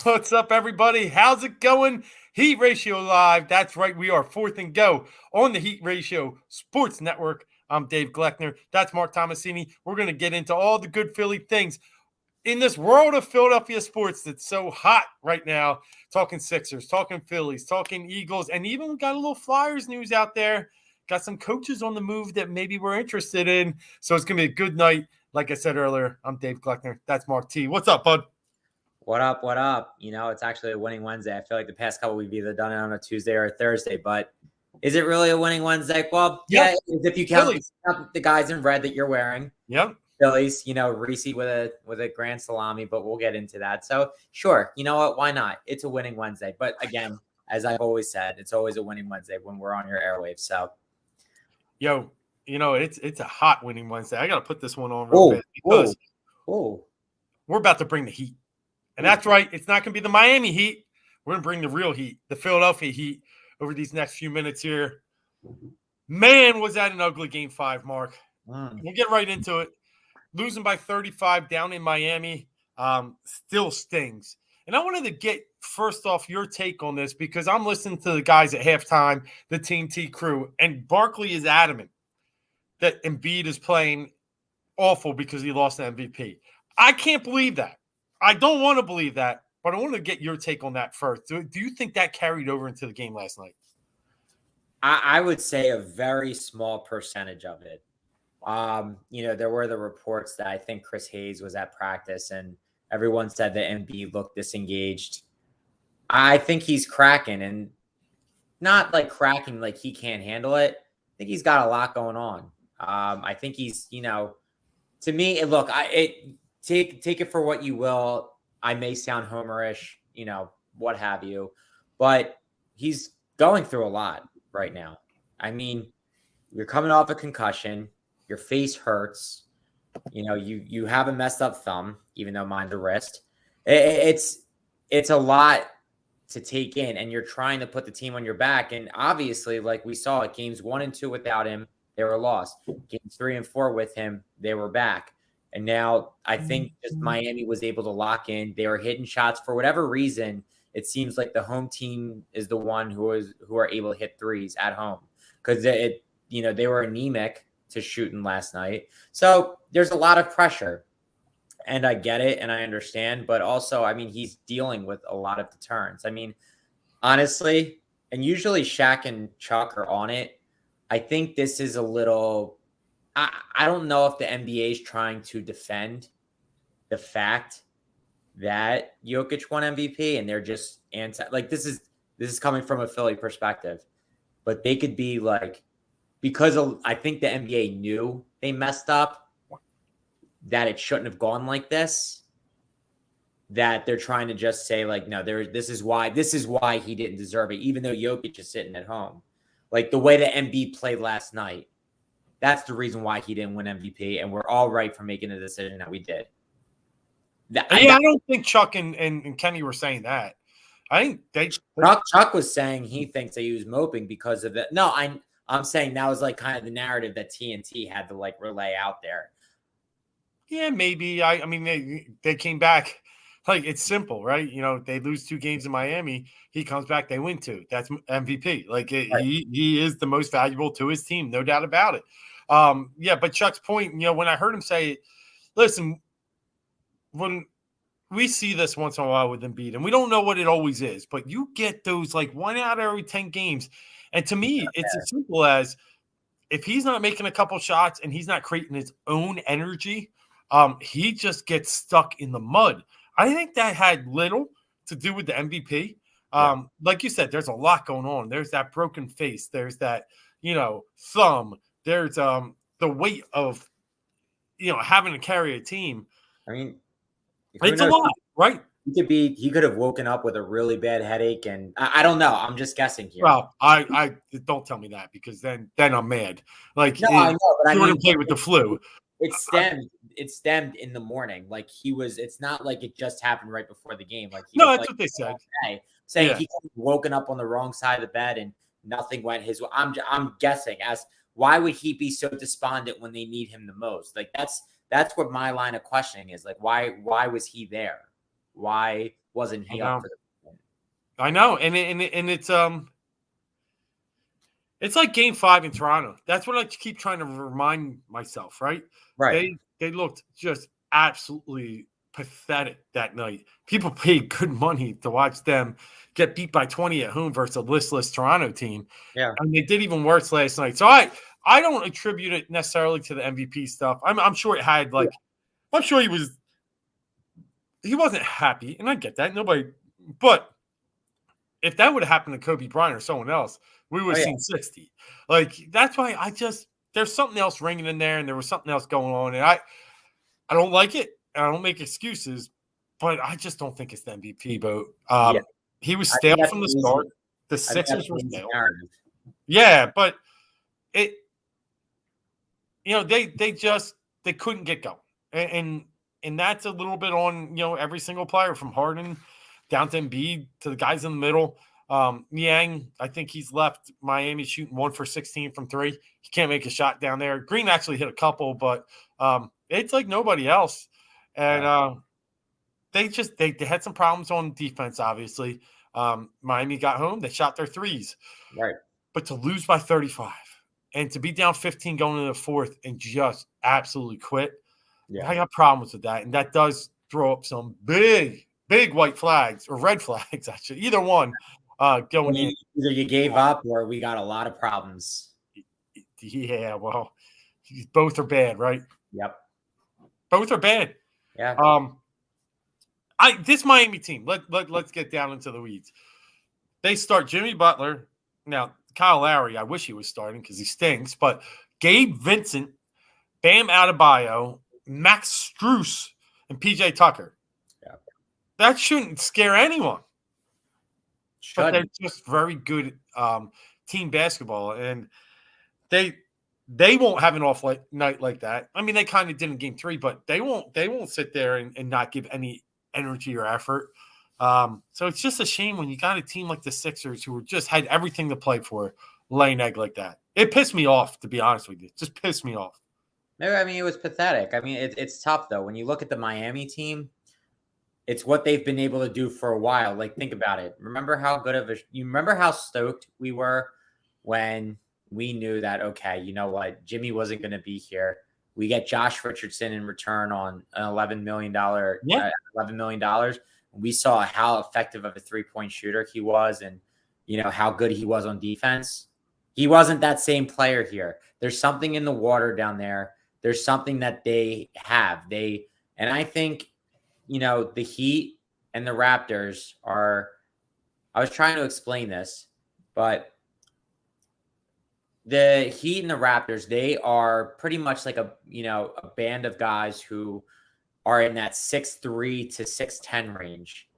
What's up, everybody? How's it going? Heat Ratio Live. That's right. We are fourth and go on the Heat Ratio Sports Network. I'm Dave Gleckner. That's Marc Tomasini. We're going to get into all the good Philly things in this world of Philadelphia sports that's so hot right now. Talking Sixers, talking Phillies, talking Eagles, and even we got a little Flyers news out there. Got some coaches on the move that maybe we're interested in. So it's going to be a good night. Like I said earlier, I'm Dave Gleckner. That's Mark T. What's up, bud? What up? What up? It's actually a winning Wednesday. I feel like the past couple we've either done it on a Tuesday or a Thursday, but is it really a winning Wednesday? Well, yeah, if you count the guys in red that you're wearing. Yep. Phillies, Reese with a grand salami, but we'll get into that. So sure, you know what? Why not? It's a winning Wednesday. But again, as I've always said, it's always a winning Wednesday when we're on your airwaves. So it's a hot winning Wednesday. I gotta put this one on real fast because we're about to bring the heat. And that's right. It's not going to be the Miami Heat. We're going to bring the real heat, the Philadelphia Heat, over these next few minutes here. Man, was that an ugly Game 5, Mark. We'll get right into it. Losing by 35 down in Miami still stings. And I wanted to get, first off, your take on this because I'm listening to the guys at halftime, the Team T crew, and Barkley is adamant that Embiid is playing awful because he lost the MVP. I can't believe that. I don't want to believe that, but I want to get your take on that first. Do you think that carried over into the game last night? I would say a very small percentage of it. There were the reports that I think Chris Hayes was at practice and everyone said that Embiid looked disengaged. I think he's cracking, and not like cracking like he can't handle it. I think he's got a lot going on. I think he's, to me, look, Take it for what you will. I may sound homerish, what have you, but he's going through a lot right now. I mean, you're coming off a concussion, your face hurts, you have a messed up thumb, even though mine's a wrist. It's a lot to take in, and you're trying to put the team on your back. And obviously, like we saw it, games 1 and 2 without him, they were lost. Games 3 and 4 with him, they were back. And now I think just Miami was able to lock in. They were hitting shots for whatever reason. It seems like the home team is the one who are able to hit threes at home because they were anemic to shooting last night. So there's a lot of pressure, and I get it and I understand. But also, I mean, he's dealing with a lot of deterrence. I mean, honestly, and usually Shaq and Chuck are on it. I think this is a little. I don't know if the NBA is trying to defend the fact that Jokic won MVP and they're just this is coming from a Philly perspective, but they could be like, because I think the NBA knew they messed up, that it shouldn't have gone like this, that they're trying to just say like, no, this is why he didn't deserve it, even though Jokic is sitting at home. Like the way that Embiid played last night. That's the reason why he didn't win MVP, and we're all right for making the decision that we did. I don't think Chuck and Kenny were saying that. I think Chuck was saying he thinks that he was moping because of it. No, I'm saying that was like kind of the narrative that TNT had to like relay out there. Yeah, maybe. I mean, they came back. Like, it's simple, right? They lose 2 games in Miami. He comes back, they win 2. That's MVP. Like, right. He is the most valuable to his team, no doubt about it. But Chuck's point, when I heard him say, listen, when we see this once in a while with Embiid, and we don't know what it always is, but you get those like 1 out of every 10 games. And to me, it's as simple as if he's not making a couple shots and he's not creating his own energy, he just gets stuck in the mud. I think that had little to do with the MVP. Like you said, there's a lot going on. There's that broken face. There's that, thumb. There's the weight of, having to carry a team. I mean, it's a lot, right? He could have woken up with a really bad headache, and I don't know. I'm just guessing here. Well, I don't tell me that because then I'm mad. Like, no, I know, but I mean, play with the flu. It stemmed in the morning. Like it's not like it just happened right before the game. Like that's what they said. Saying he could have woken up on the wrong side of the bed and nothing went his way. I'm guessing as why would he be so despondent when they need him the most? Like that's what my line of questioning is. Like why was he there? Why wasn't I he up know. for the win? I know, and it's like Game 5 in Toronto. That's what I keep trying to remind myself. Right? Right. They looked just absolutely pathetic that night. People paid good money to watch them get beat by 20 at home versus a listless Toronto team. Yeah. And they did even worse last night. So I don't attribute it necessarily to the MVP stuff. I'm sure it had like I'm sure he wasn't happy, and I get that. Nobody, but if that would have happened to Kobe Bryant or someone else, we would Oh, have yeah. seen 60. Like that's why there's something else ringing in there, and there was something else going on, and I don't like it. And I don't make excuses, but I just don't think it's the MVP vote. Yeah. He was I think stale that's from an the easy. start. The I think that's Sixers an were easy stale. narrative. Yeah, but it, they couldn't get going, and that's a little bit on every single player from Harden down to Embiid to the guys in the middle. Yang, I think he's left Miami shooting 1 for 16 from 3. He can't make a shot down there. Green actually hit a couple, but it's like nobody else. And they had some problems on defense, obviously. Miami got home. They shot their threes. Right. But to lose by 35 and to be down 15 going into the fourth and just absolutely quit, Yeah. I got problems with that. And that does throw up some big white flags or red flags, actually. Either one going in. Either you gave up or we got a lot of problems. Yeah, well, both are bad, right? Yep. Both are bad. Yeah. This Miami team, let's get down into the weeds. They start Jimmy Butler. Now, Kyle Lowry, I wish he was starting because he stinks, but Gabe Vincent, Bam Adebayo, Max Strus, and PJ Tucker. Yeah. That shouldn't scare anyone. But they're just very good team basketball, and they won't have an off night like that. I mean, they kind of did in Game 3, but they won't sit there and not give any energy or effort. So it's just a shame when you got a team like the Sixers who just had everything to play for, lay an egg like that. It pissed me off, to be honest with you. It just pissed me off. No, I mean, it was pathetic. I mean, it's tough, though. When you look at the Miami team, it's what they've been able to do for a while. Like, think about it. Remember you remember how stoked we were when we knew that, okay, you know what? Jimmy wasn't going to be here. We get Josh Richardson in return on an $11 million. $11 million. We saw how effective of a three-point shooter he was and, how good he was on defense. He wasn't that same player here. There's something in the water down there. There's something that they have. And I think, the Heat and the Raptors I was trying to explain this, but the Heat and the Raptors, they are pretty much like a band of guys who are in that 6'3" to 6'10" range.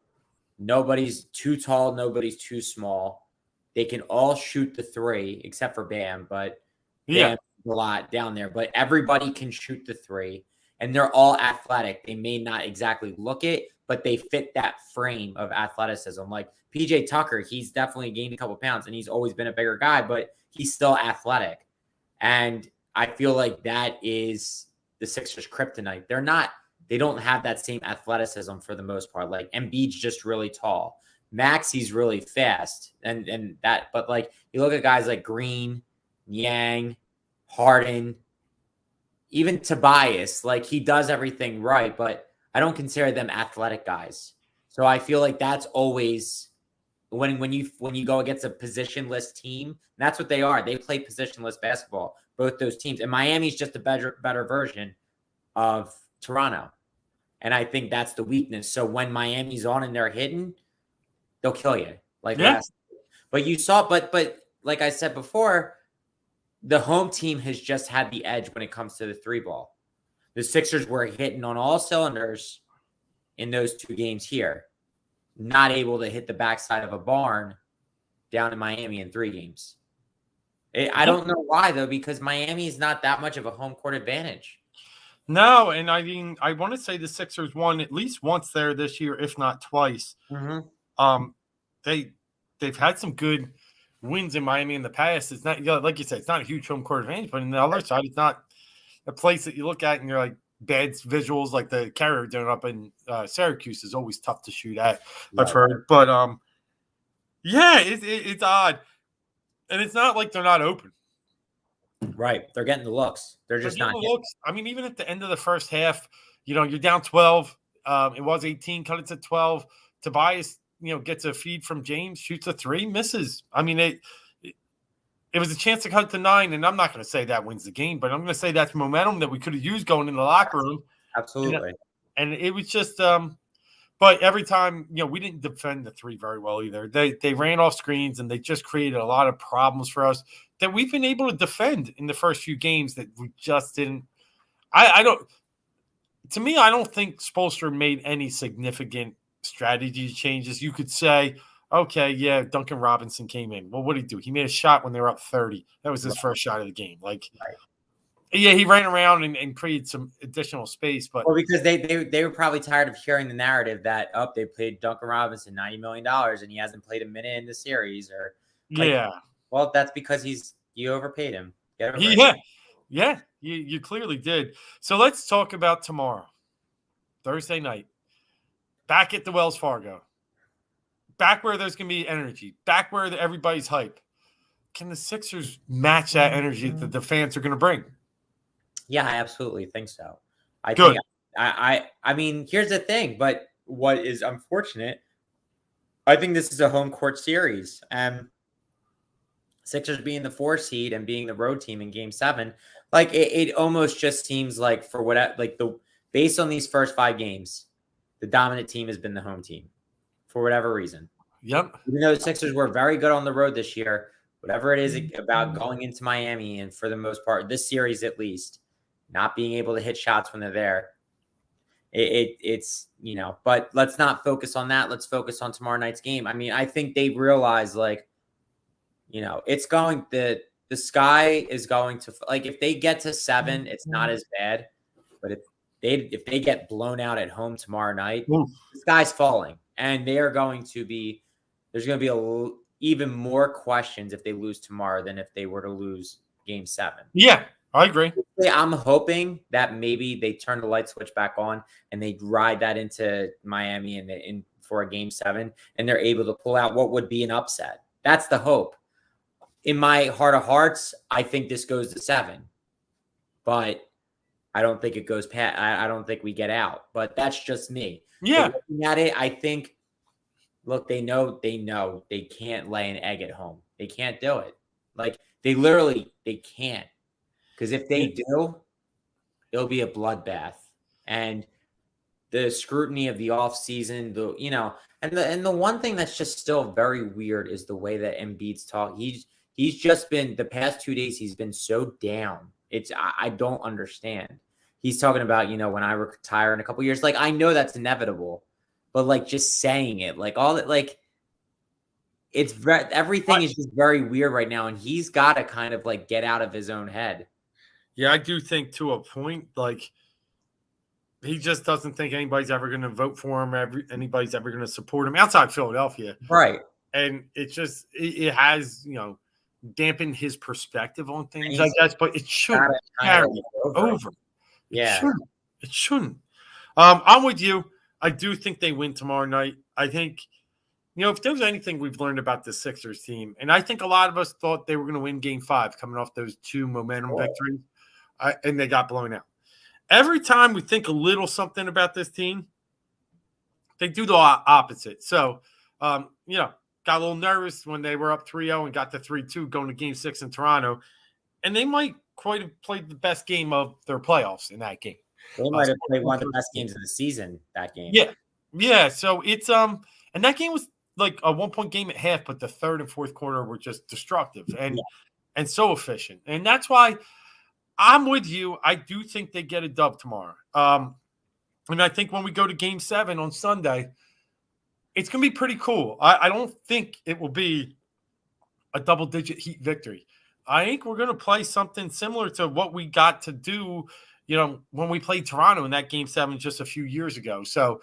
Nobody's too tall, nobody's too small. They can all shoot the three, except for Bam, but Bam's a lot down there. But everybody can shoot the three, and they're all athletic. They may not exactly look it, but they fit that frame of athleticism. Like PJ Tucker, he's definitely gained a couple pounds, and he's always been a bigger guy, but he's still athletic. And I feel like that is the Sixers' kryptonite. They don't have that same athleticism for the most part. Like Embiid's just really tall. Maxi's really fast. But like you look at guys like Green, Yang, Harden, even Tobias, like he does everything right, but I don't consider them athletic guys. So I feel like that's always when you go against a positionless team, that's what they are. They play positionless basketball, both those teams. And Miami's just a better version of Toronto. And I think that's the weakness. So when Miami's on and they're hitting, they'll kill you. But you saw, but like I said before, the home team has just had the edge when it comes to the three ball. The Sixers were hitting on all cylinders in those two games here, not able to hit the backside of a barn down in Miami in 3 games. I don't know why, though, because Miami is not that much of a home court advantage. No, and I mean, I want to say the Sixers won at least once there this year, if not twice. Mm-hmm. They've had some good wins in Miami in the past. It's not like you said, it's not a huge home court advantage, but on the other side, it's not a place that you look at and you're like, bad visuals like the carrier doing up in Syracuse is always tough to shoot at. Right. I've heard, but yeah, it's odd, and it's not like they're not open. Right, they're getting the looks. They're just not hitting. Looks. I mean, even at the end of the first half, you're down 12. It was 18, cut it to 12. Tobias, gets a feed from James, shoots a three, misses. I mean, it was a chance to cut it to 9, and I'm not going to say that wins the game, but I'm going to say that's momentum that we could have used going in the locker room. Absolutely. And it was just but every time, we didn't defend the three very well either. They ran off screens, and they just created a lot of problems for us that we've been able to defend in the first few games that we just didn't. I don't think Spoelstra made any significant strategy changes. You could say, okay, yeah, Duncan Robinson came in. Well, what did he do? He made a shot when they were up 30. That was his first shot of the game. Yeah, he ran around and created some additional space. But because they were probably tired of hearing the narrative that they paid Duncan Robinson $90 million and he hasn't played a minute in the series. Or well, that's because you overpaid him. Yeah, you clearly did. So let's talk about tomorrow, Thursday night, back at the Wells Fargo, back where there's going to be energy, back where everybody's hype. Can the Sixers match that energy that the fans are going to bring? Yeah, I absolutely think so. Good. I mean, here's the thing, but what is unfortunate, I think this is a home court series, and Sixers being the 4 seed and being the road team in Game 7, it almost just seems like based on these first 5 games, the dominant team has been the home team for whatever reason. Yep. Even though the Sixers were very good on the road this year, whatever it is about going into Miami, and for the most part, this series at least, not being able to hit shots when they're there, it's but let's not focus on that. Let's focus on tomorrow night's game. I mean, I think they realize it's going, the sky is going to, if they get to 7, it's not as bad, but if they get blown out at home tomorrow night, the sky's falling, and there's going to be even more questions if they lose tomorrow than if they were to lose Game 7. Yeah, I agree. I'm hoping that maybe they turn the light switch back on and they ride that into Miami and for a Game 7, and they're able to pull out what would be an upset. That's the hope. In my heart of hearts, I think this goes to 7, but I don't think it goes past. I don't think we get out, but that's just me. Yeah. But looking at it, I think, look, they know they can't lay an egg at home. They can't do it. They can't. Because if they do, it'll be a bloodbath. And the scrutiny of the offseason, and the one thing that's just still very weird is the way that Embiid's talk. He's just been, the past 2 days, he's been so down. I don't understand. He's talking about, when I retire in a couple years, I know that's inevitable, but just saying it, all that, everything is just very weird right now. And he's got to kind of get out of his own head. Yeah, I do think to a point, he just doesn't think anybody's ever going to vote for him. Anybody's ever going to support him outside Philadelphia. Right. And it has, dampened his perspective on things, I guess, but it shouldn't carry over. Yeah. It shouldn't. I'm with you. I do think they win tomorrow night. I think, if there's anything we've learned about the Sixers team, and I think a lot of us thought they were going to win Game 5 coming off those 2 momentum victories, and they got blown out. Every time we think a little something about this team, they do the opposite. So, got a little nervous when they were up 3-0 and got to 3-2 going to Game 6 in Toronto, and they might quite have played the best game of their playoffs in that game. They might have played one of the best games of the season that game. Yeah. So it's and that game was like a 1-point game at half, but the third and fourth quarter were just destructive and so efficient, and that's why I'm with you. I do think they get a dub tomorrow. And I think when we go to Game 7 on Sunday, it's going to be pretty cool. I don't think it will be a double-digit Heat victory. I think we're going to play something similar to what we got to do, when we played Toronto in that Game 7 just a few years ago. So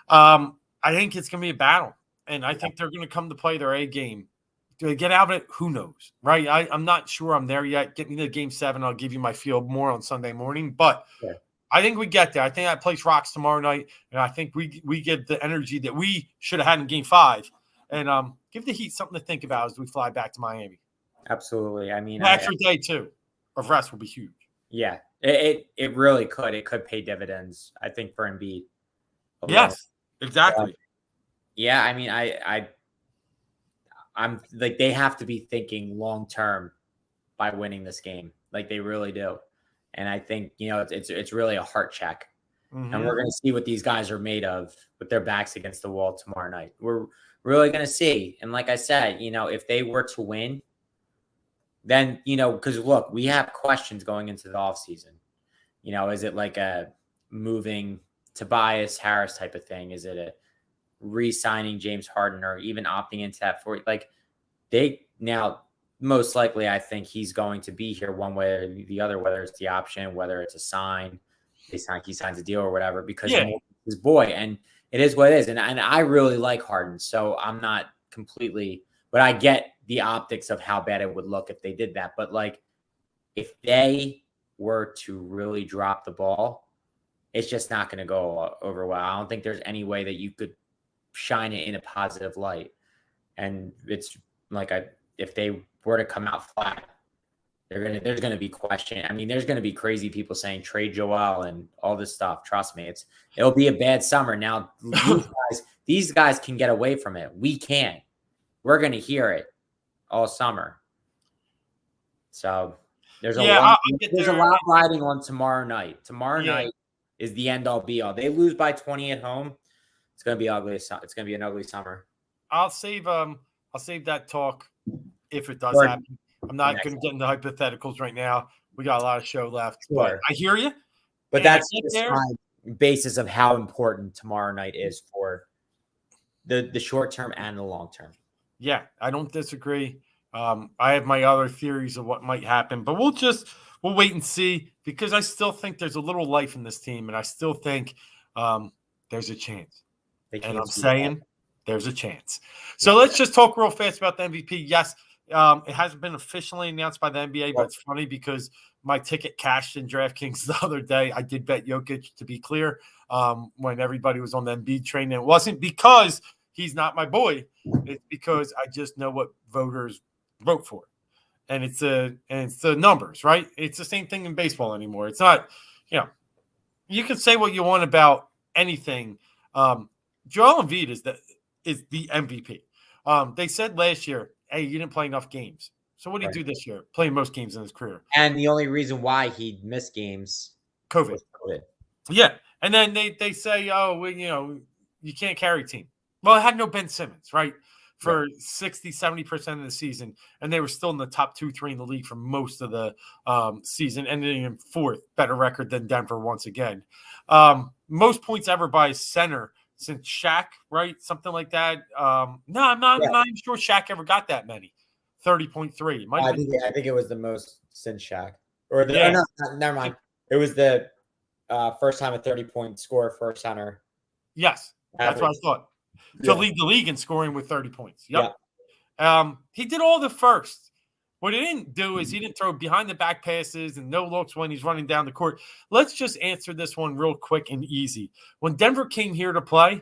I think it's going to be a battle, and I think they're going to come to play their A game. Do they get out of it? Who knows, right? I'm not sure I'm there yet. Get me to Game 7. I'll give you my feel more on Sunday morning. But I think we get there. I think that place rocks tomorrow night, and I think we get the energy that we should have had in Game 5, and give the Heat something to think about as we fly back to Miami. Absolutely. I mean, an extra day too of rest will be huge. Yeah, it really could. It could pay dividends, I think, for Embiid. Yes, exactly. Yeah, I mean, I'm like, they have to be thinking long term by winning this game. Like, they really do. And I think, it's really a heart check. Mm-hmm. And we're going to see what these guys are made of with their backs against the wall tomorrow night. We're really going to see. And like I said, if they were to win, then, because look, we have questions going into the offseason. Is it like a moving Tobias Harris type of thing? Is it a re-signing James Harden, or even opting into that for like they now most likely, I think he's going to be here one way or the other, whether it's the option, whether it's a sign, he signs a deal or whatever, because his boy, and it is what it is. And I really like Harden, so I'm not completely, but I get the optics of how bad it would look if they did that. But like, if they were to really drop the ball, it's just not going to go over well. I don't think there's any way that you could shine it in a positive light. And it's like, if they were to come out flat, there's going to be question. I mean, there's going to be crazy people saying trade Joel and all this stuff. Trust me, it'll be a bad summer. Now these guys can get away from it. We can't. We're going to hear it all summer. So there's a lot riding on tomorrow night. Tomorrow night is the end all be all. They lose by 20 at home, it's going to be ugly. It's going to be an ugly summer. I'll save that talk if it does happen. I'm not going to get into hypotheticals right now. We got a lot of show left. Sure. But I hear you. But that's just my basis of how important tomorrow night is for the short term and the long term. Yeah, I don't disagree. I have my other theories of what might happen, but we'll wait and see, because I still think there's a little life in this team, and I still think there's a chance. And I'm saying there's a chance. So let's just talk real fast about the MVP. Yes, it hasn't been officially announced by the NBA, but it's funny because my ticket cashed in DraftKings the other day. I did bet Jokic, to be clear, when everybody was on the Embiid train. And it wasn't because he's not my boy. It's because I just know what voters vote for. And it's the numbers, right? It's the same thing in baseball anymore. It's not, you can say what you want about anything. Joel Embiid is the MVP. They said last year, hey, you didn't play enough games. So what did he do this year? Playing most games in his career. And the only reason why he missed games, COVID. Yeah. And then they say, oh, well, you can't carry team. Well, it had no Ben Simmons, right? For 60, 70% of the season. And they were still in the top 2-3 in the league for most of the season, ending in fourth, better record than Denver once again. Most points ever by a center since Shaq, right? Something like that. No, I'm not even sure Shaq ever got that many. 30.3. I think it was the most since Shaq. No, never mind. It was the first time a 30-point score for a center. Yes, that's what I thought. To lead the league in scoring with 30 points. Yep. Yeah. He did all the first. What he didn't do is he didn't throw behind the back passes and no looks when he's running down the court. Let's just answer this one real quick and easy. When Denver came here to play,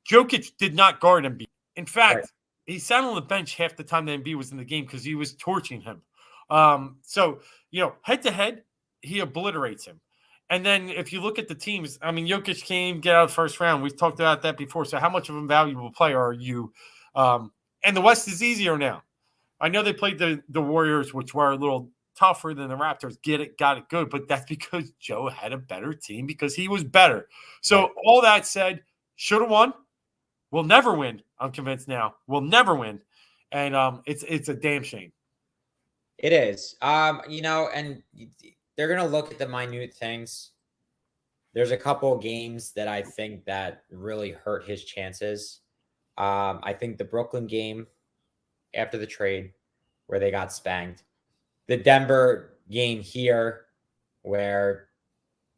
Jokic did not guard Embiid. In fact, he sat on the bench half the time that Embiid was in the game because he was torching him. So, head to head, he obliterates him. And then if you look at the teams, I mean, Jokic came get out of the first round. We've talked about that before. So how much of a valuable player are you? And the West is easier now. I know they played the Warriors, which were a little tougher than the Raptors. Got it good. But that's because Joe had a better team because he was better. So all that said, should have won. We'll never win. I'm convinced now. We'll never win. And it's a damn shame. It is. And they're going to look at the minute things. There's a couple of games that I think that really hurt his chances. I think the Brooklyn game after the trade where they got spanked. The Denver game here where,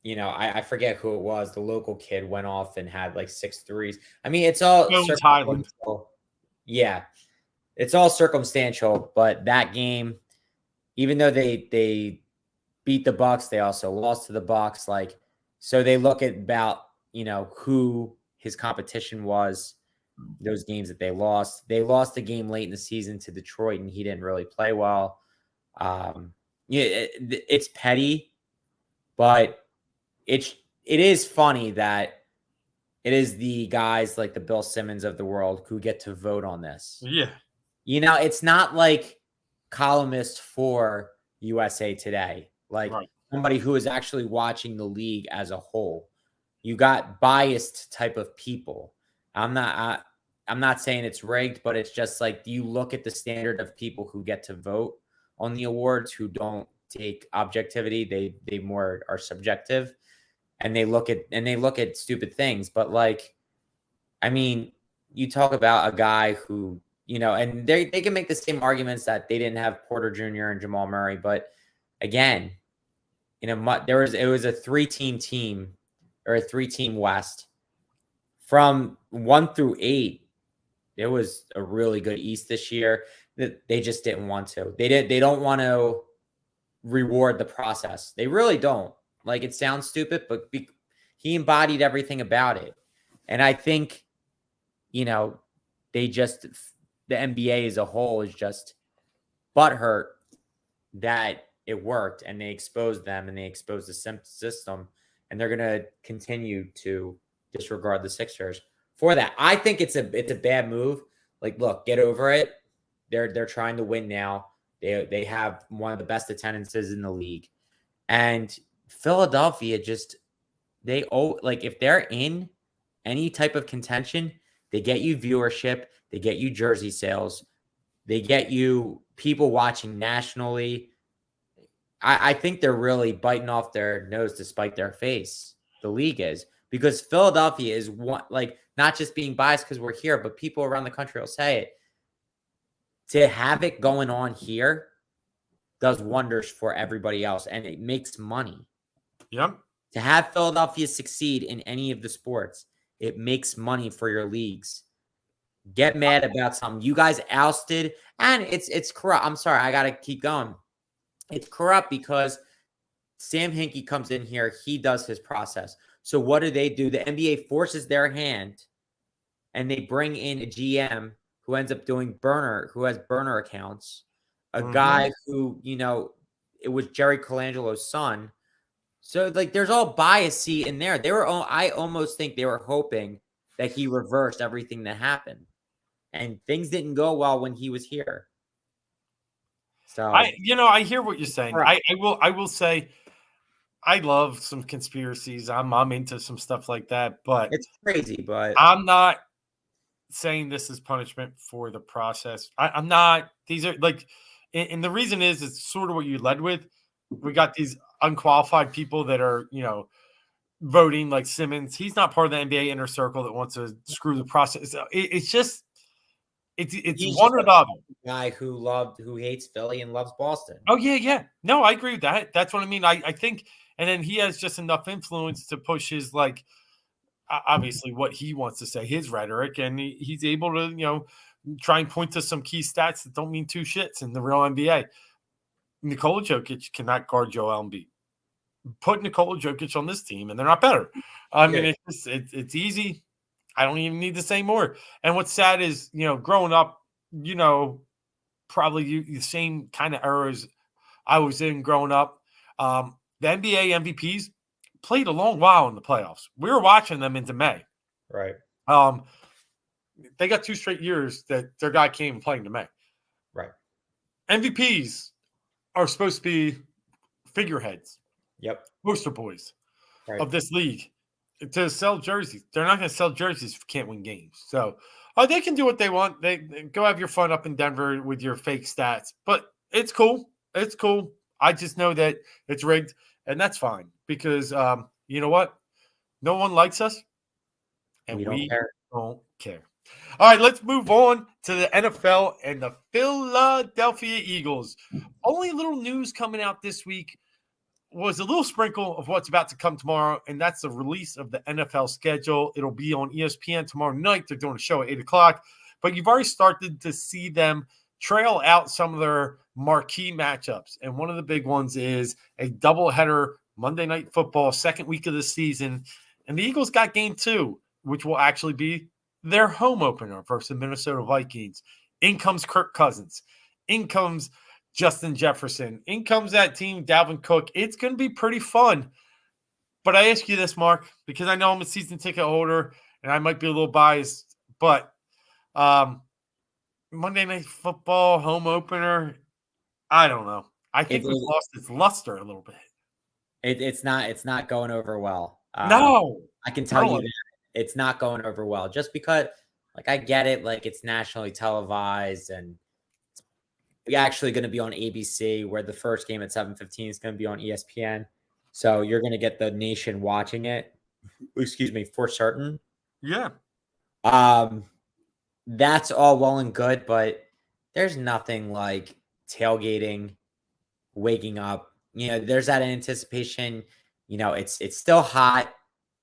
I forget who it was. The local kid went off and had like 6 threes. I mean, it's all circumstantial. Yeah, it's all circumstantial. But that game, even though they beat the Bucks, they also lost to the Bucks. Like, So they look at about, who his competition was, those games that they lost. They lost a game late in the season to Detroit, and he didn't really play well. Yeah, it's petty, but it is funny that it is the guys like the Bill Simmons of the world who get to vote on this. Yeah. It's not like columnists for USA Today, like somebody who is actually watching the league as a whole. You got biased type of people. I'm not saying it's rigged, but it's just like you look at the standard of people who get to vote on the awards who don't take objectivity. They more are subjective, and they look at stupid things. But like, I mean, you talk about a guy who, and they can make the same arguments that they didn't have Porter Jr. and Jamal Murray, but again, it was a 3-team team or a 3-team West from 1 through 8. It was a really good East this year. That they just didn't want to. They don't want to reward the process. They really don't. Like, it sounds stupid, but he embodied everything about it. And I think, the NBA as a whole is just butthurt that it worked, and they exposed them, and they exposed the system, and they're going to continue to disregard the Sixers for that. I think it's a bad move. Like, look, get over it. They're trying to win now. They have one of the best attendances in the league, and Philadelphia if they're in any type of contention, they get you viewership, they get you jersey sales, they get you people watching nationally. I think they're really biting off their nose to spite their face. The league is, because Philadelphia is one, like, not just being biased because we're here, but people around the country will say it. To have it going on here does wonders for everybody else, and it makes money. Yep. To have Philadelphia succeed in any of the sports, it makes money for your leagues. Get mad about something. You guys ousted, and it's corrupt. I'm sorry, I gotta keep going. It's corrupt because Sam Hinkie comes in here, he does his process. So what do? The NBA forces their hand, and they bring in a GM who ends up who has burner accounts, a guy who, it was Jerry Colangelo's son. So, like, there's all biasy in there. I almost think they were hoping that he reversed everything that happened, and things didn't go well when he was here. So I hear what you're saying. Right. I will say I love some conspiracies. I'm into some stuff like that, but it's crazy. But I'm not saying this is punishment for the process. I'm not. These are like, and the reason is it's sort of what you led with. We got these unqualified people that are, voting, like Simmons. He's not part of the NBA inner circle that wants to screw the process. It's just, it's one or the other. Guy who hates Philly and loves Boston. Oh yeah. No, I agree with that. That's what I mean. I think, and then he has just enough influence to push his, like, obviously what he wants to say, his rhetoric, and he's able to, try and point to some key stats that don't mean two shits in the real NBA. Nikola Jokic cannot guard Joel Embiid. Put Nikola Jokic on this team, and they're not better. I mean, it's easy. I don't even need to say more. And what's sad is, growing up, probably the same kind of eras I was in growing up. The NBA MVPs played a long while in the playoffs. We were watching them into May. Right. They got 2 straight years that their guy came playing to May. Right. MVPs are supposed to be figureheads. Yep. Poster boys of this league to sell jerseys. They're not going to sell jerseys if you can't win games. So they can do what they want. They go have your fun up in Denver with your fake stats, but it's cool. It's cool. I just know that it's rigged, and that's fine because you know what? No one likes us, and we don't care. All right, let's move on to the NFL and the Philadelphia Eagles. Only little news coming out this week was a little sprinkle of what's about to come tomorrow, and that's the release of the NFL schedule. It'll be on ESPN tomorrow night. They're doing a show at 8 o'clock, but you've already started to see them trail out some of their marquee matchups, and one of the big ones is a doubleheader Monday Night Football, second week of the season. And the Eagles got game 2, which will actually be their home opener versus the Minnesota Vikings. In comes Kirk Cousins. In comes Justin Jefferson. In comes that team, Dalvin Cook. It's going to be pretty fun. But I ask you this, Mark, because I know I'm a season ticket holder and I might be a little biased, but Monday Night Football, home opener, I don't know. I think we've lost its luster a little bit. It's not going over well. No. I can tell you that it's not going over well just because, like, I get it. Like, it's nationally televised and it's actually going to be on ABC, where the first game at 7:15 is going to be on ESPN. So you're going to get the nation watching it. Excuse me, for certain. Yeah. That's all well and good, but there's nothing like tailgating, waking up. There's that anticipation. It's still hot,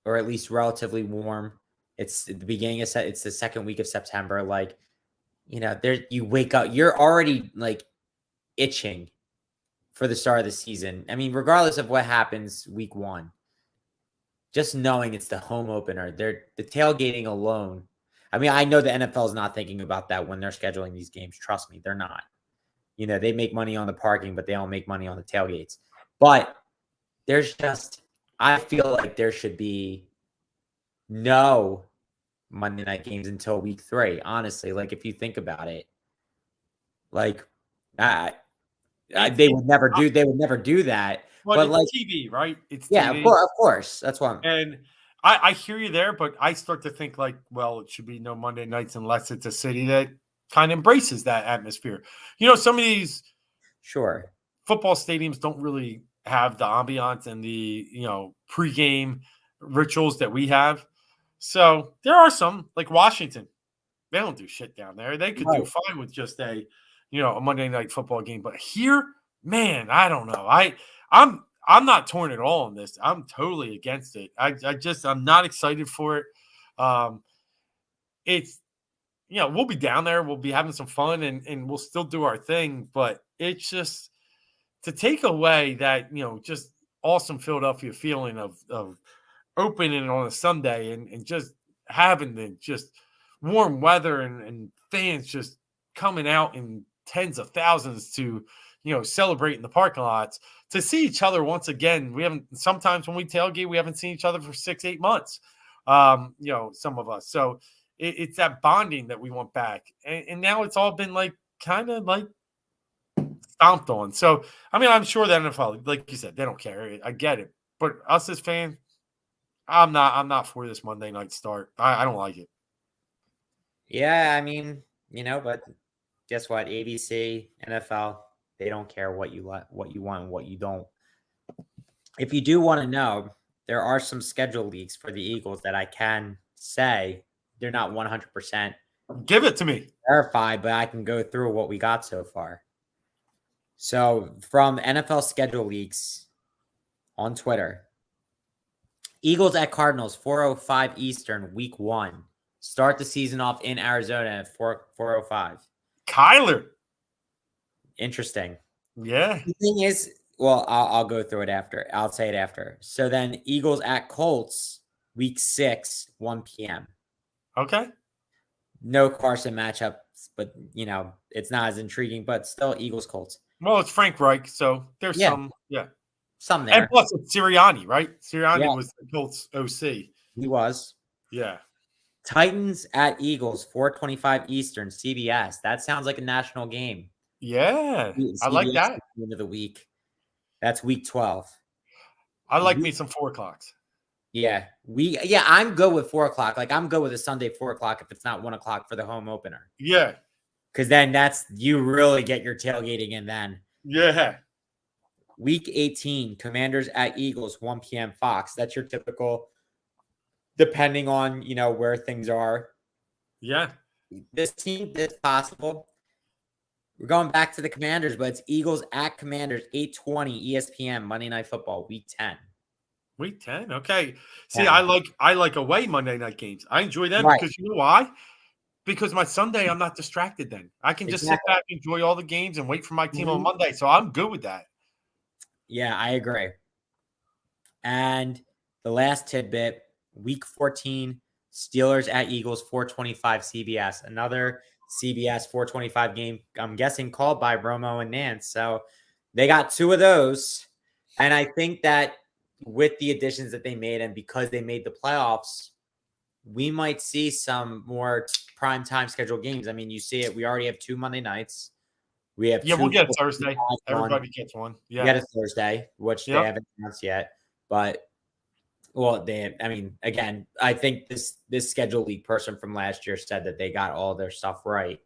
or at least relatively warm. It's the beginning of it's the second week of September. Like, there you wake up, you're already like itching for the start of the season. I mean, regardless of what happens week 1, just knowing it's the home opener, the tailgating alone. I mean, I know the NFL is not thinking about that when they're scheduling these games. Trust me, they're not. They make money on the parking, but they don't make money on the tailgates. But I feel like there should be no Monday night games until week 3. Honestly, like, if you think about it, like, they would never do that. But it's like TV, right? It's yeah, TV. of course. That's why. And I hear you there, but I start to think like, well, it should be no Monday nights unless it's a city that kind of embraces that atmosphere. Some of these football stadiums don't really have the ambiance and the, pregame rituals that we have. So there are some, like Washington, they don't do shit down there. They could do fine with just a Monday night football game. But here, man, I don't know. I'm not torn at all on this. I'm totally against it. I'm not excited for it. It's, we'll be down there. We'll be having some fun and we'll still do our thing. But it's just to take away that, just awesome Philadelphia feeling of opening on a Sunday and just having the just warm weather and fans just coming out in tens of thousands to, celebrate in the parking lots, to see each other once again. Sometimes when we tailgate, we haven't seen each other for 6-8 months. Some of us. So it's that bonding that we want back. And now it's all been like kind of like stomped on. So, I mean, I'm sure the NFL, like you said, they don't care. I get it. But us as fans, I'm not for this Monday night start. I don't like it. Yeah, I mean, but guess what? ABC, NFL, they don't care what you want, and what you don't. If you do want to know, there are some schedule leaks for the Eagles that I can say they're not 100% Give it to me. verified, but I can go through what we got so far. So from NFL schedule leaks on Twitter, Eagles at Cardinals, 4:05 Eastern, week 1. Start the season off in Arizona at 4:05. Kyler. Interesting. Yeah. The thing is, well, I'll go through it after. I'll say it after. So then Eagles at Colts, week 6, 1 p.m. Okay. No Carson matchups, but, it's not as intriguing, but still Eagles Colts. Well, it's Frank Reich, so there's some there. And plus it's Sirianni, right? Sirianni was the Colts OC. He was. Yeah. Titans at Eagles, 4:25 Eastern, CBS. That sounds like a national game. Yeah. CBS, I like that. End of the week. That's week 12. I like me some 4 o'clocks. Yeah. I'm good with 4 o'clock. Like, I'm good with a Sunday 4 o'clock if it's not 1 o'clock for the home opener. Yeah. Because then you really get your tailgating in then. Yeah. Week 18, Commanders at Eagles, 1 p.m. Fox. That's your typical, depending on, where things are. Yeah. This team is possible. We're going back to the Commanders, but it's Eagles at Commanders, 8:20 ESPN, Monday Night Football, week 10. Week 10. Okay. See, I like away Monday night games. I enjoy them because you know why? Because my Sunday, I'm not distracted then. I can just sit back, enjoy all the games, and wait for my team on Monday. So I'm good with that. Yeah, I agree. And the last tidbit, week 14, Steelers at Eagles, 425 CBS. Another CBS 425 game, I'm guessing called by Romo and Nance. So they got 2 of those. And I think that with the additions that they made and because they made the playoffs, we might see some more prime time scheduled games. I mean, you see it. We already have 2 Monday nights. We have 2. We'll get Thursday. Everybody gets one. Yeah. We get a Thursday, which they haven't announced yet. But again, I think this schedule league person from last year said that they got all their stuff right,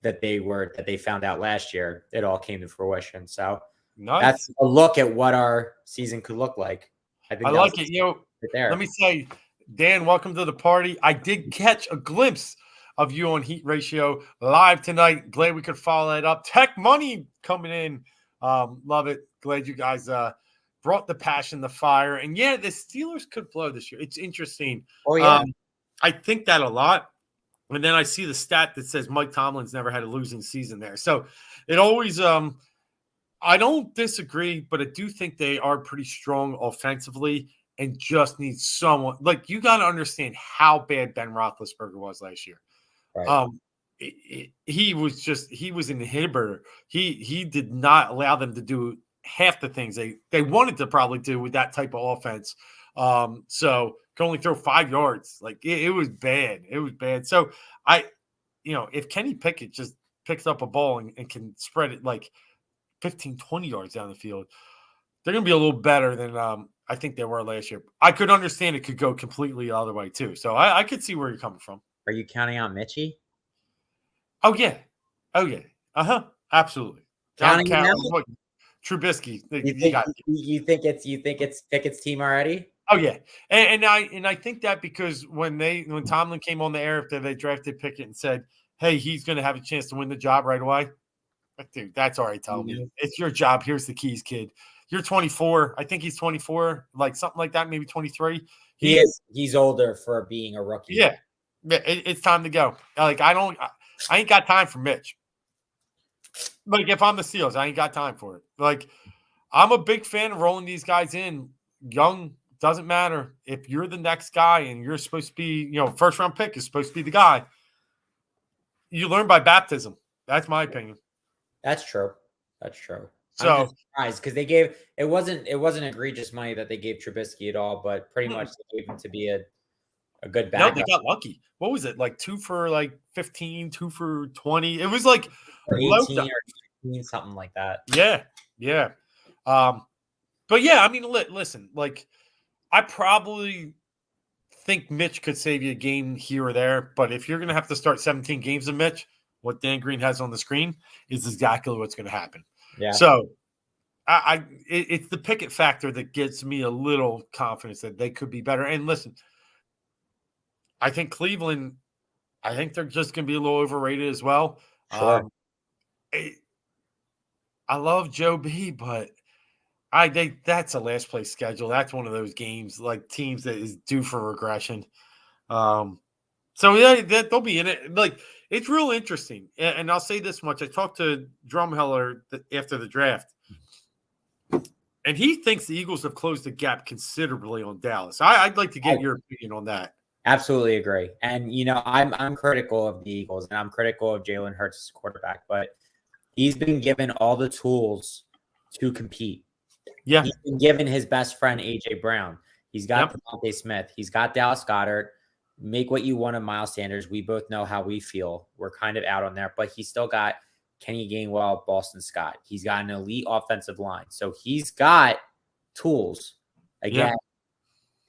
that they found out last year. It all came to fruition. So that's a look at what our season could look like. I like it. Let me say, Dan, welcome to the party. I did catch a glimpse of you on Heat Ratio live tonight. Glad we could follow that up. Tech Money coming in. Love it. Glad you guys brought the passion, the fire. And yeah, the Steelers could blow this year. It's interesting. Oh, yeah. I think that a lot. And then I see the stat that says Mike Tomlin's never had a losing season there. So it always I don't disagree, but I do think they are pretty strong offensively and just need someone. Like, you got to understand how bad Ben Roethlisberger was last year. Right. He was an inhibitor. He did not allow them to do half the things they wanted to probably do with that type of offense. So could only throw 5 yards. Like, it was bad. It was bad. So if Kenny Pickett just picks up a ball and can spread it like 15, 20 yards down the field, they're going to be a little better than I think they were last year. I could understand it could go completely the other way too. So I could see where you're coming from. Are you counting out Mitchie? Oh, yeah. Absolutely. Counting out Trubisky. You think it's Pickett's team already? Oh, yeah. And I think that because when Tomlin came on the air after they drafted Pickett and said, hey, he's going to have a chance to win the job right away. Dude, that's already telling me. It's your job. Here's the keys, kid. You're 24. I think he's 24, like something like that, maybe 23. He's older for being a rookie. Yeah. It's time to go. Like, I ain't got time for Mitch. Like, if I'm the Steelers, I ain't got time for it. Like, I'm a big fan of rolling these guys in. Young, doesn't matter. If you're the next guy and you're supposed to be, first round pick is supposed to be the guy, you learn by baptism. That's my opinion. That's true. So I'm just surprised because it wasn't egregious money that they gave Trubisky at all, but pretty much they gave him to be a good backup. No, they got lucky. What was it? Like 2 for like 15, 2 for 20. It was like 18 or 15, something like that. Yeah. But yeah, I mean, listen, like, I probably think Mitch could save you a game here or there, but if you're going to have to start 17 games of Mitch, what Dan Green has on the screen is exactly what's going to happen. Yeah. So it's the Pickett factor that gives me a little confidence that they could be better. And listen, I think Cleveland, I think they're just going to be a little overrated as well. Sure. I love Joe B, but that's a last place schedule. That's one of those games, like teams that is due for regression. So yeah, they'll be in it. Like, it's real interesting. And I'll say this much: I talked to Drumheller after the draft, and he thinks the Eagles have closed the gap considerably on Dallas. I'd like to get your opinion on that. Absolutely agree. And I'm critical of the Eagles, and I'm critical of Jalen Hurts as quarterback, but he's been given all the tools to compete. Yeah, he's been given his best friend AJ Brown. He's got Devontae Smith. He's got Dallas Goedert. Make what you want of Miles Sanders. We both know how we feel. We're kind of out on there, but he's still got Kenny Gainwell, Boston Scott. He's got an elite offensive line. So he's got tools. Again,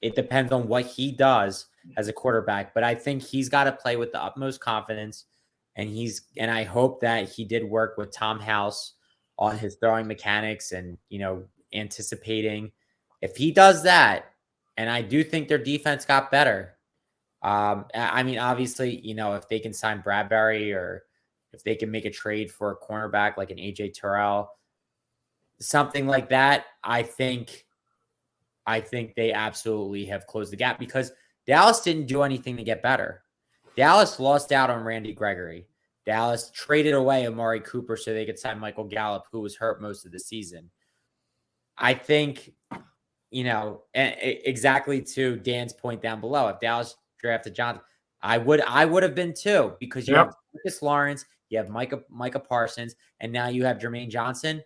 it depends on what he does as a quarterback, but I think he's got to play with the utmost confidence. And I hope that he did work with Tom House on his throwing mechanics and, anticipating. If he does that, and I do think their defense got better. I mean, obviously, if they can sign Bradbury or if they can make a trade for a cornerback like an AJ Terrell, something like that, I think they absolutely have closed the gap because Dallas didn't do anything to get better. Dallas lost out on Randy Gregory. Dallas traded away Amari Cooper so they could sign Michael Gallup, who was hurt most of the season. I think exactly to Dan's point down below. If Dallas drafted Johnson, I would have been too, because you have Marcus Lawrence, you have Micah Parsons, and now you have Jermaine Johnson.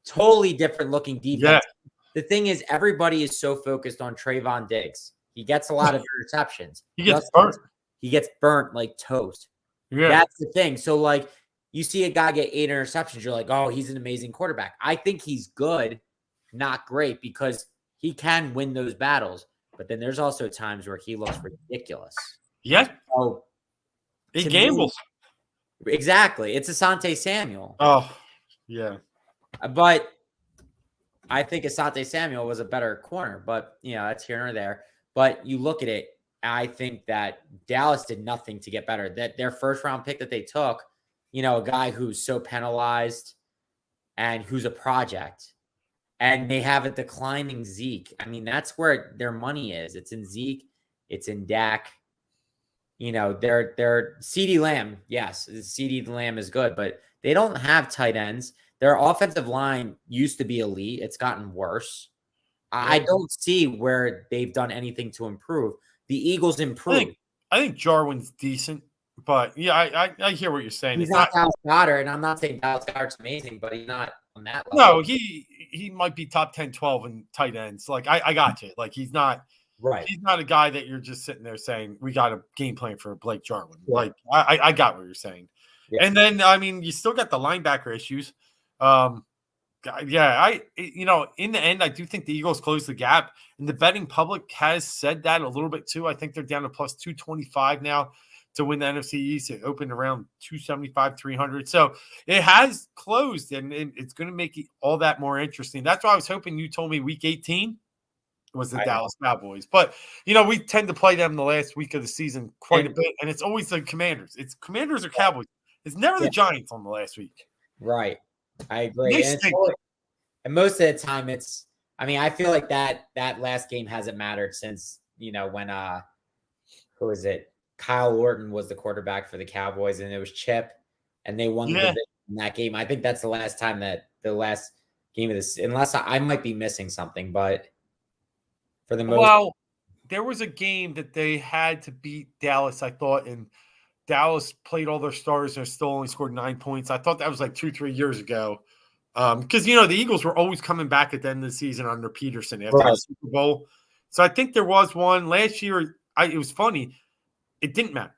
Totally different looking defense. Yeah. The thing is, everybody is so focused on Trayvon Diggs. He gets a lot of interceptions. He gets burnt. He gets burnt like toast. Yeah. That's the thing. So, like, you see a guy get 8 interceptions, you're like, oh, he's an amazing quarterback. I think he's good, not great, because he can win those battles. But then there's also times where he looks ridiculous. Yeah. So, he gambles. Exactly. It's Asante Samuel. Oh, yeah. But I think Asante Samuel was a better corner. But, that's here or there. But you look at it, I think that Dallas did nothing to get better. That their first-round pick that they took, a guy who's so penalized and who's a project, and they have a declining Zeke. I mean, that's where their money is. It's in Zeke. It's in Dak. They're CeeDee Lamb. Yes, CeeDee Lamb is good, but they don't have tight ends. Their offensive line used to be elite. It's gotten worse. I don't see where they've done anything to improve. The Eagles improved. I think Jarwin's decent, but yeah, I hear what you're saying. He's not Dallas Goedert, and I'm not saying Dallas Goedert's amazing, but he's not on that No, level. he might be top 10, 12 in tight ends. Like, I got you. Like, he's not right. He's not a guy that you're just sitting there saying, we got a game plan for Blake Jarwin. Like, I got what you're saying. Yeah. And then, I mean, you still got the linebacker issues. Yeah, in the end, I do think the Eagles closed the gap, and the betting public has said that a little bit too. I think they're down to plus 225 now to win the NFC East. It opened around 275, 300. So it has closed, and it's going to make it all that more interesting. That's why I was hoping you told me week 18 was the Dallas Cowboys. But, we tend to play them the last week of the season quite a bit, and it's always the Commanders. It's Commanders or Cowboys. It's never the Giants on the last week. Right. I agree. And most of the time I feel like that last game hasn't mattered since, when who is it? Kyle Orton was the quarterback for the Cowboys, and it was Chip, and they won the division in that game. I think that's the last time that the last game of this, unless I might be missing something, but for the most there was a game that they had to beat Dallas, I thought, and Dallas played all their stars and still only scored 9 points. I thought that was like 2-3 years ago. Because, the Eagles were always coming back at the end of the season under Peterson after the Super Bowl. So I think there was one last year. It was funny. It didn't matter.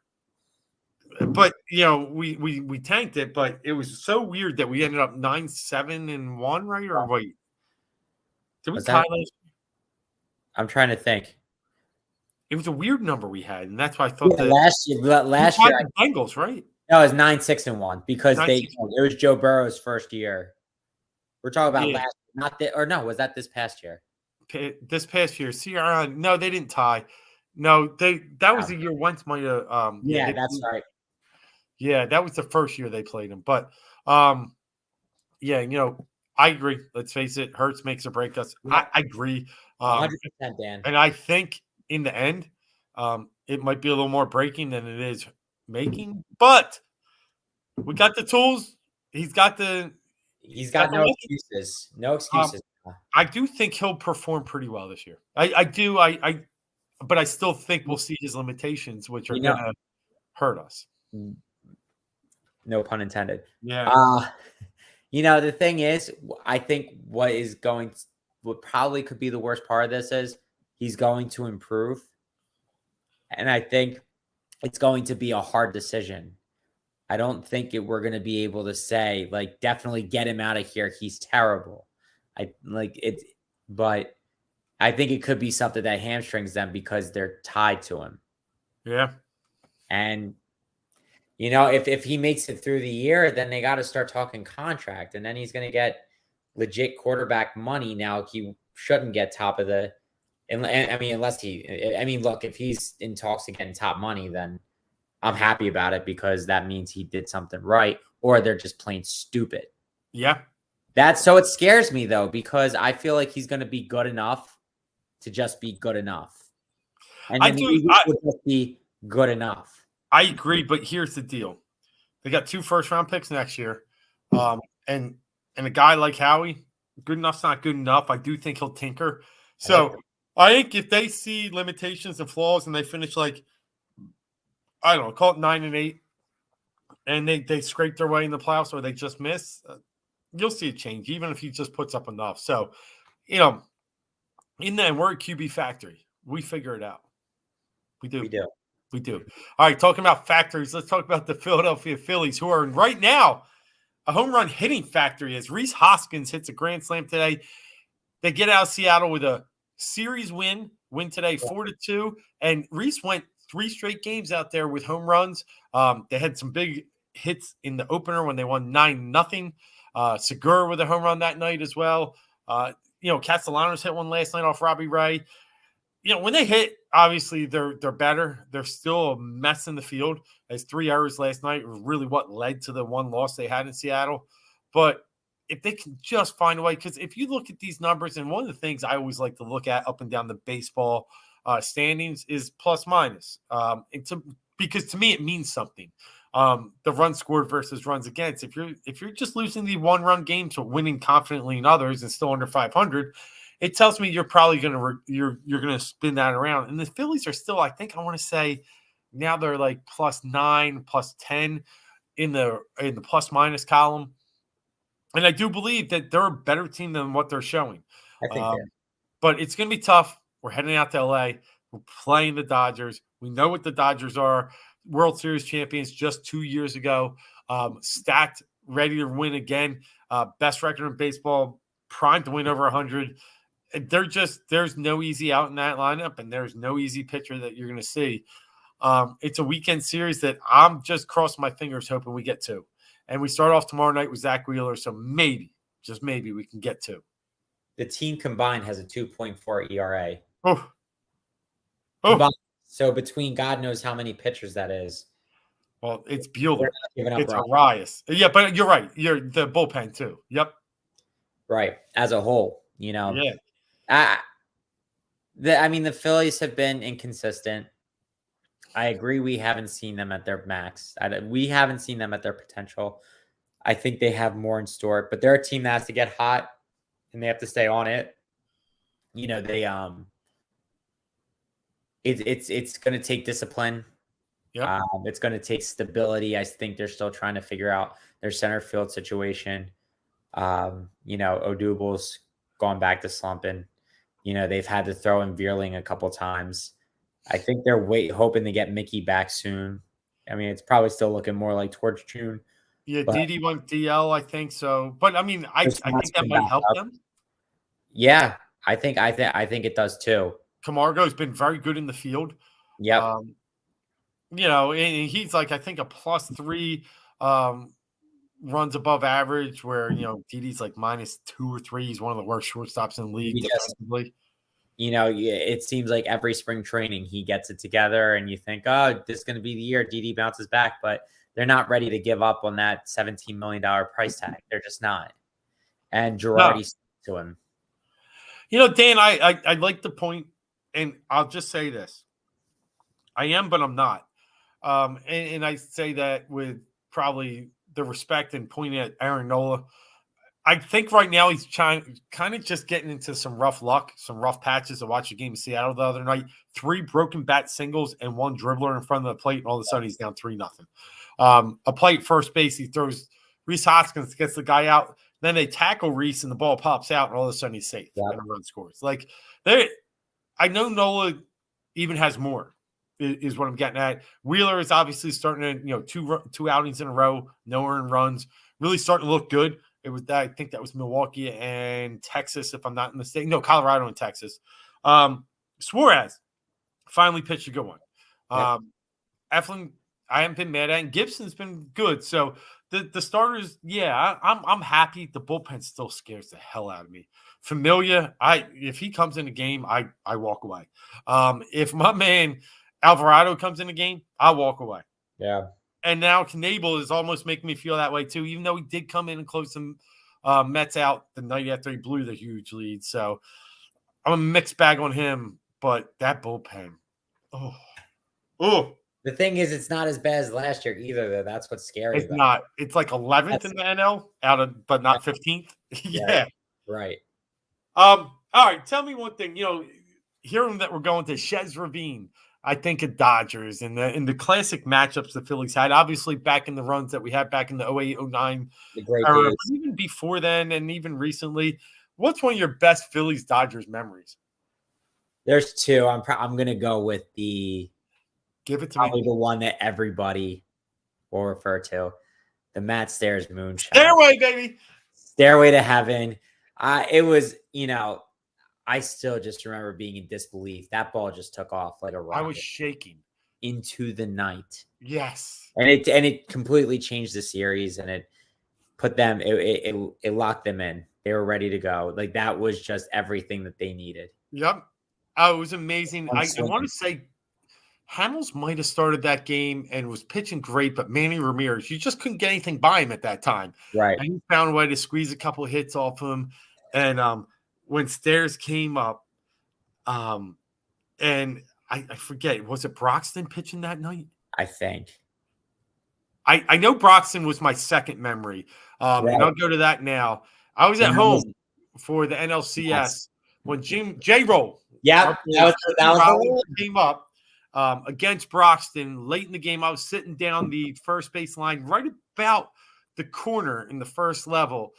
But, we tanked it, but it was so weird that we ended up 9-7-1, right? Or wait. Did we tie last? I'm trying to think. It was a weird number we had, and that's why I thought that last year the Bengals, right? No, it was 9-6-1 because it was Joe Burrow's first year. We're talking about last, was that this past year? This past year, no, they didn't tie. No, that was the year Wentz might have. That's right. Yeah, that was the first year they played him, but I agree. Let's face it, Hurts makes or break us. I agree, 100%, Dan. And I think in the end, it might be a little more breaking than it is making, but we got the tools. He's got no excuses. No excuses. I do think he'll perform pretty well this year. I do. But I still think we'll see his limitations, which are going to hurt us. No pun intended. Yeah. The thing is, I think what probably could be the worst part of this is he's going to improve. And I think it's going to be a hard decision. I don't think we're going to be able to say, like, definitely get him out of here. He's terrible. But I think it could be something that hamstrings them because they're tied to him. Yeah. And, if he makes it through the year, then they got to start talking contract, and then he's going to get legit quarterback money. Now, he shouldn't get top of the, look, if he's in talks to getting top money, then I'm happy about it because that means he did something right, or they're just plain stupid. Yeah. So it scares me, though, because I feel like he's going to be good enough to just be good enough. And then he would just be good enough. I agree, but here's the deal. They got 2 first-round picks next year. And a guy like Howie, good enough's not good enough. I do think he'll tinker. So I think if they see limitations and flaws and they finish like, I don't know, call it 9-8, and they scrape their way in the playoffs or they just miss, you'll see a change, even if he just puts up enough. So, in the end, we're a QB factory. We figure it out. We do. We do. We do. All right, talking about factories, let's talk about the Philadelphia Phillies, who are right now a home run hitting factory as Rhys Hoskins hits a grand slam today. They get out of Seattle with a series win today, 4-2. And Rhys went 3 straight games out there with home runs. They had some big hits in the opener when they won 9-0. Segura with a home run that night as well. Castellanos hit one last night off Robbie Ray. When they hit, obviously they're better. They're still a mess in the field. As 3 errors last night was really what led to the one loss they had in Seattle. But if they can just find a way, because if you look at these numbers, and one of the things I always like to look at up and down the baseball standings is plus minus. Because to me it means something. The runs scored versus runs against. If you're just losing the 1-run games but winning confidently in others and still under 500, it tells me you're probably gonna spin that around. And the Phillies are still, I think I want to say, now they're like +9, +10 in the plus minus column. And I do believe that they're a better team than what they're showing. I think but it's going to be tough. We're heading out to LA. We're playing the Dodgers. We know what the Dodgers are. World Series champions just 2 years ago. Stacked, ready to win again. Best record in baseball. Primed to win over 100. There's no easy out in that lineup, and there's no easy pitcher that you're going to see. It's a weekend series that I'm just crossing my fingers hoping we get to. And we start off tomorrow night with Zach Wheeler, so maybe, just maybe, we can get to. the team combined has a 2.4 ERA. Oh. So between God knows how many pitchers that is. Well, it's Bueller. It's Arias. Yeah, but you're right. You're the bullpen too. Yep. Right. As a whole, Yeah. The Phillies have been inconsistent. I agree. We haven't seen them at their max. We haven't seen them at their potential. I think they have more in store, but they're a team that has to get hot and they have to stay on it. It's going to take discipline. Yeah. It's going to take stability. I think they're still trying to figure out their center field situation. Odubel's gone back to slumping. They've had to throw in Veerling a couple times. I think they're hoping to get Mickey back soon. I mean, it's probably still looking more like towards June. Yeah, Didi went DL, I think so. But I mean, I think that might help them. Yeah, I think it does too. Camargo's been very good in the field. Yeah. And he's like, I think a +3 runs above average, where Didi's like -2 or 3. He's one of the worst shortstops in the league defensively. It seems like every spring training he gets it together and you think, oh, this is going to be the year Didi bounces back, but they're not ready to give up on that $17 million price tag. They're just not. And Girardi to him. Dan, I like the point, and I'll just say this. I am, but I'm not. And I say that with probably the respect and pointing at Aaron Nola. I think right now he's kind of just getting into some rough luck, some rough patches. I watched a game in Seattle the other night. 3 broken bat singles and 1 dribbler in front of the plate, and all of a sudden he's down 3-0. A plate first base, he throws Rhys Hoskins, gets the guy out. Then they tackle Rhys, and the ball pops out, and all of a sudden he's safe and a run scores. Like, I know Nola even has more, is what I'm getting at. Wheeler is obviously starting to, 2 outings in a row, no earned runs, really starting to look good. I think that was Milwaukee and Texas, if I'm not mistaken. No, Colorado and Texas. Suarez finally pitched a good one. Eflin, I haven't been mad at, and Gibson's been good. So the starters, I'm happy. The bullpen still scares the hell out of me. Familia, if he comes in the game, I walk away. If my man Alvarado comes in the game, I'll walk away. Yeah. And now Knable is almost making me feel that way too, even though he did come in and close some Mets out the night after he blew the huge lead. So I'm a mixed bag on him, but that bullpen. Oh. The thing is, it's not as bad as last year either, though. That's what's scary. It's not. It's like 11th in the NL, but not 15th. Yeah. Right. All All right, tell me one thing. Hearing that we're going to Chez Ravine, I think of Dodgers and the classic matchups the Phillies had. Obviously, back in the runs that we had back in the 08, 09 The great era, days. but even before then and even recently, what's one of your best Phillies Dodgers memories? There's two. I'm gonna go with Give it to probably me. the one that everybody will refer to, the Matt Stairs moonshot. Stairway, baby. Stairway to Heaven. It was, I still just remember being in disbelief. That ball just took off like a I was rocket shaking. into the night. Yes. And it completely changed the series, and it put them, it locked them in. They were ready to go. Like, that was just everything that they needed. Yep. Oh, it was amazing. One I swing. want to say Hamels might have started that game and was pitching great, but Manny Ramirez, you just couldn't get anything by him at that time. Right. And he found a way to squeeze a couple of hits off him. And when Stairs came up, and I forget, was it Broxton pitching that night? I think. I know Broxton was my second memory. Right. And I'll go to that now. I was at And home for the NLCS when J-Roll Yeah, that was came up against Broxton late in the game. I was sitting down the first base line right about the corner in the first level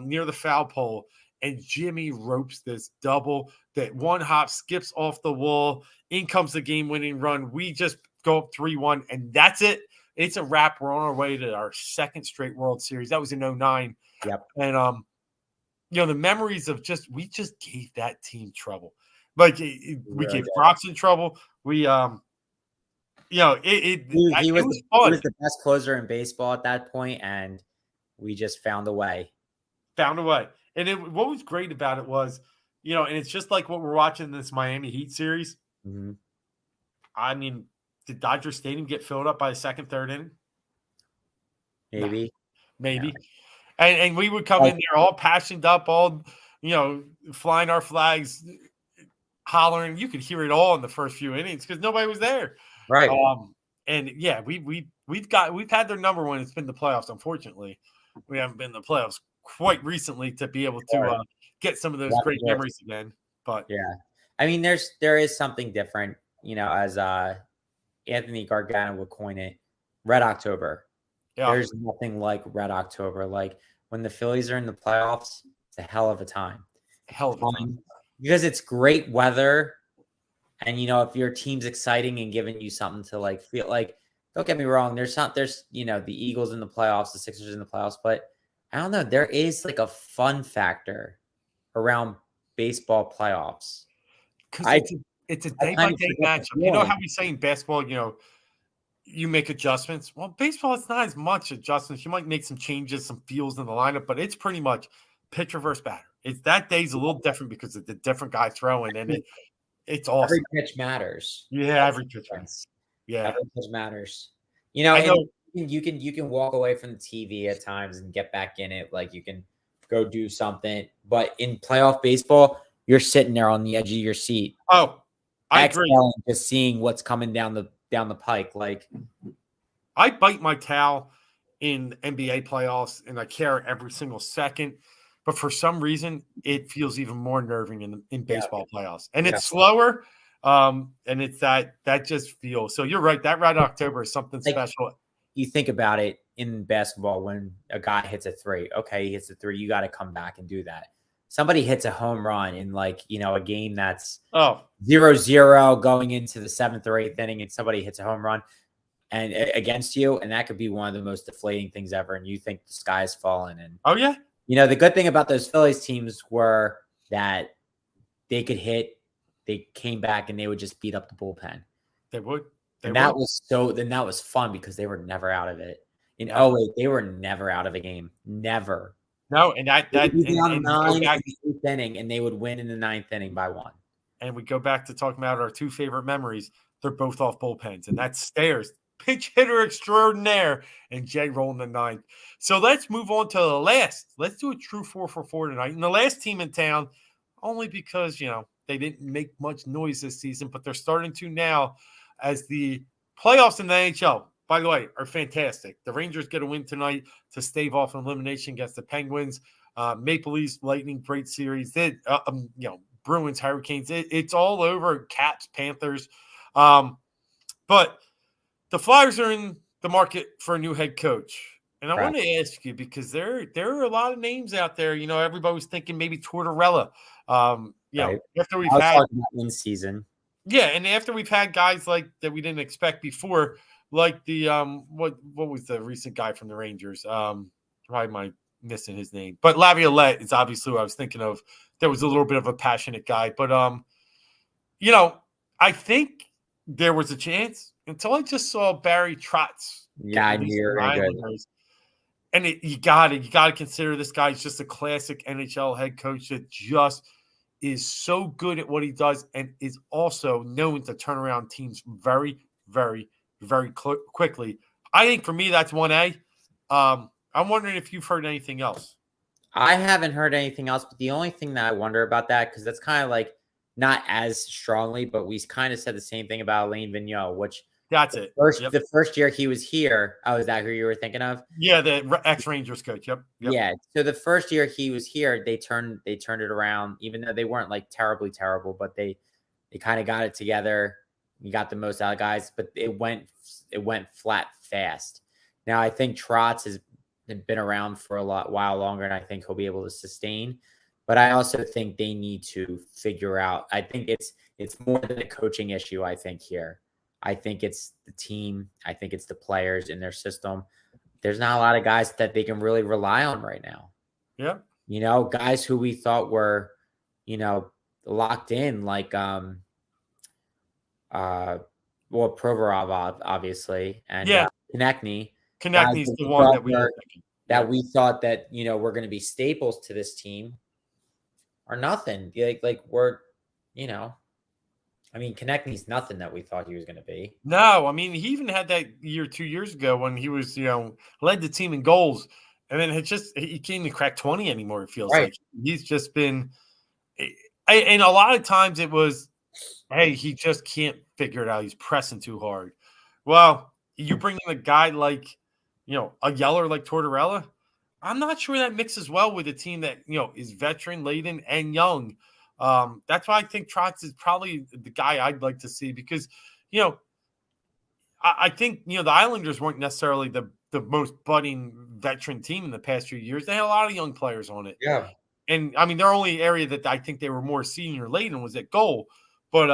near the foul pole. And Jimmy ropes this double that one hop skips off the wall. In comes the game-winning run. We just go up 3-1, and that's it. It's a wrap. We're on our way to our second straight World Series. That was in 09. Yep. And, the memories of we just gave that team trouble. Like, we gave Broxton trouble. We, he was the best closer in baseball at that point, and we just found a way. And what was great about it was, and it's just like what we're watching this Miami Heat series. Mm-hmm. I mean, did Dodger Stadium get filled up by the second, third inning? Maybe. No. And we would come in there all passioned up, all, flying our flags, hollering. You could hear it all in the first few innings because nobody was there. Right. And yeah, we've had their number when it's been the playoffs. Unfortunately, we haven't been in the playoffs quite recently to be able to get some of those great memories again. But yeah, I mean, there is something different, as Anthony Gargano would coin it, Red October. Yeah. There's nothing like Red October. Like, when the Phillies are in the playoffs, it's a hell of a time. Because it's great weather. And, if your team's exciting and giving you something to like feel like, don't get me wrong, there's the Eagles in the playoffs, the Sixers in the playoffs, but I don't know, there is like a fun factor around baseball playoffs. Because it's a day-by-day matchup. You know how we say in basketball, you make adjustments? Well, baseball, it's not as much adjustments. You might make some changes, some feels in the lineup, but it's pretty much pitcher versus batter. That day's a little different because of the different guy throwing, and it's awesome. Every pitch matters. Yeah, every pitch matters. Yeah, every pitch matters. You can walk away from the TV at times and get back in it. Like, you can go do something, but in playoff baseball, you're sitting there on the edge of your seat. Oh, I agree. Just seeing what's coming down the pike. Like, I bite my towel in NBA playoffs, and I care every single second. But for some reason, it feels even more nerving in baseball playoffs, and it's slower. And it's that just feels. So you're right. That Red October is something special. You think about it in basketball when a guy hits a three. Okay, he hits a three. You got to come back and do that. Somebody hits a home run in a game that's 0-0 going into the 7th or 8th inning, and somebody hits a home run and against you, and that could be one of the most deflating things ever. And you think the sky's falling. And the good thing about those Phillies teams were that they could hit. They came back and they would just beat up the bullpen. They would. That was fun because they were never out of it. In 08, they were never out of a game. Never. No, and that on 9th inning, and they would win in the 9th inning by 1. And we go back to talking about our two favorite memories. They're both off bullpens, and that's Stairs, pitch hitter extraordinaire, and Jay rolling the 9th. So let's move on to the last. Let's do a true 4-for-4 tonight. And the last team in town, only because they didn't make much noise this season, but they're starting to now, as the playoffs in the NHL, by the way, are fantastic. The Rangers get a win tonight to stave off an elimination against the Penguins. Maple Leafs, Lightning, great series. They, Bruins, Hurricanes. It's all over. Caps, Panthers. But the Flyers are in the market for a new head coach. And I want to ask you, because there are a lot of names out there. Everybody was thinking maybe Tortorella. After we've had in season. Yeah, and after we've had guys like that we didn't expect before, like the what was the recent guy from the Rangers? Why am I missing his name? But Laviolette is obviously who I was thinking of. There was a little bit of a passionate guy, but I think there was a chance until I just saw Barry Trotz. Yeah, I knew you were good. And you got to consider this guy's just a classic NHL head coach that just is so good at what he does and is also known to turn around teams very, very, very quickly. I think for me, that's 1A. I'm wondering if you've heard anything else. I haven't heard anything else, but the only thing that I wonder about that, because that's kind of like not as strongly, but we kind of said the same thing about Alain Vigneault, which that's it. The first year he was here. Oh, is that who you were thinking of? Yeah, the ex-Rangers coach. Yep. Yeah. So the first year he was here, they turned it around, even though they weren't like terribly terrible, but they kind of got it together. You got the most out of guys, but it went flat fast. Now I think Trotz has been around for a while longer, and I think he'll be able to sustain. But I also think they need to figure out. I think it's more than a coaching issue. I think here. I think it's the team. I think it's the players in their system. There's not a lot of guys that they can really rely on right now. Yeah. Guys who we thought were, locked in, like Provorov, obviously, and Konechny. Konechny's the one that we thought that we're going to be staples to this team, or nothing. Like we're, I mean, Konechny's nothing that we thought he was going to be. No, I mean, he even had that year 2 years ago when he was, led the team in goals, and then he can't even crack 20 anymore. It feels like he's just been, and a lot of times it was, hey, he just can't figure it out. He's pressing too hard. Well, you bring in a guy like, a yeller like Tortorella. I'm not sure that mixes well with a team that is veteran laden and young. That's why I think Trotz is probably the guy I'd like to see, because, I think, the Islanders weren't necessarily the most budding veteran team in the past few years. They had a lot of young players on it. Yeah. And I mean, their only area that I think they were more senior laden was at goal. But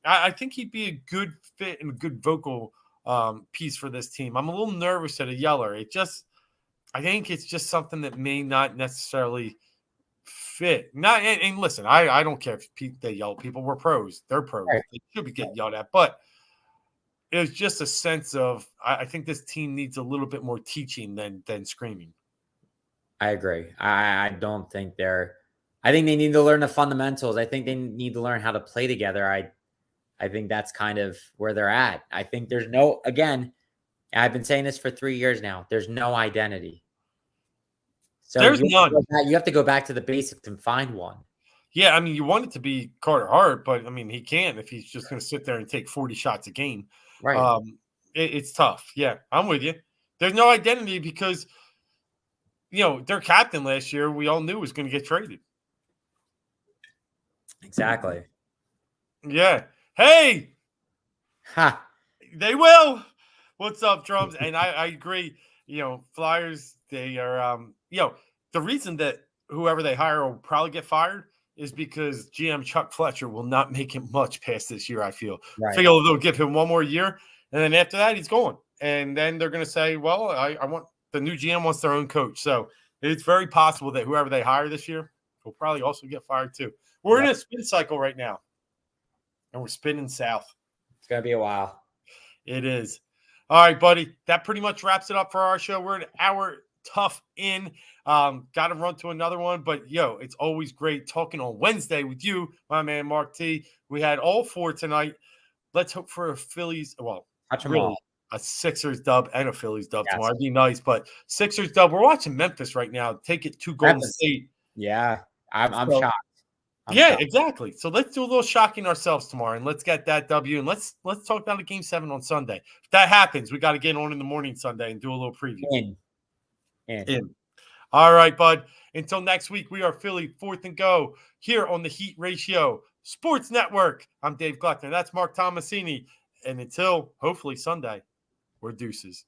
I think he'd be a good fit and a good vocal piece for this team. I'm a little nervous at a yeller. I think it's just something that may not necessarily fit. And listen, I don't care if they yell. People were pros. They're pros. Right. They should be getting yelled at. But it was just a sense of, I think this team needs a little bit more teaching than screaming. I agree. I don't think I think they need to learn the fundamentals. I think they need to learn how to play together. I think that's kind of where they're at. I think there's again, I've been saying this for 3 years now. There's no identity. So there's none. You have to go back to the basics and find one. Yeah, I mean, you want it to be Carter Hart, but I mean, he can't if he's just going to sit there and take 40 shots a game. Right. It's tough. Yeah, I'm with you. There's no identity because, their captain last year, we all knew was going to get traded. Exactly. Yeah. Hey. Ha. They will. What's up, Drums? And I agree. Flyers, they are, the reason that whoever they hire will probably get fired is because GM Chuck Fletcher will not make him much past this year, I feel. Right. I feel they'll give him one more year, and then after that, he's going. And then they're going to say, well, I want the new GM wants their own coach. So it's very possible that whoever they hire this year will probably also get fired too. We're in a spin cycle right now, and we're spinning south. It's going to be a while. It is. All right, buddy. That pretty much wraps it up for our show. We're an hour tough in. Got to run to another one. But, it's always great talking on Wednesday with you, my man, Marc T. We had all 4 tonight. Let's hope for a Phillies. Well, really, a Sixers dub and a Phillies dub tomorrow. It'd be nice. But Sixers dub. We're watching Memphis right now. Take it to Golden State. Yeah. I'm shocked. Exactly. So let's do a little shocking ourselves tomorrow, and let's get that W. And let's talk about a Game 7 on Sunday. If that happens, we got to get on in the morning Sunday and do a little preview. In. All right, bud. Until next week, we are Philly 4th and Go here on the Heat Ratio Sports Network. I'm Dave Gluckner. That's Marc Tomasini. And until hopefully Sunday, we're deuces.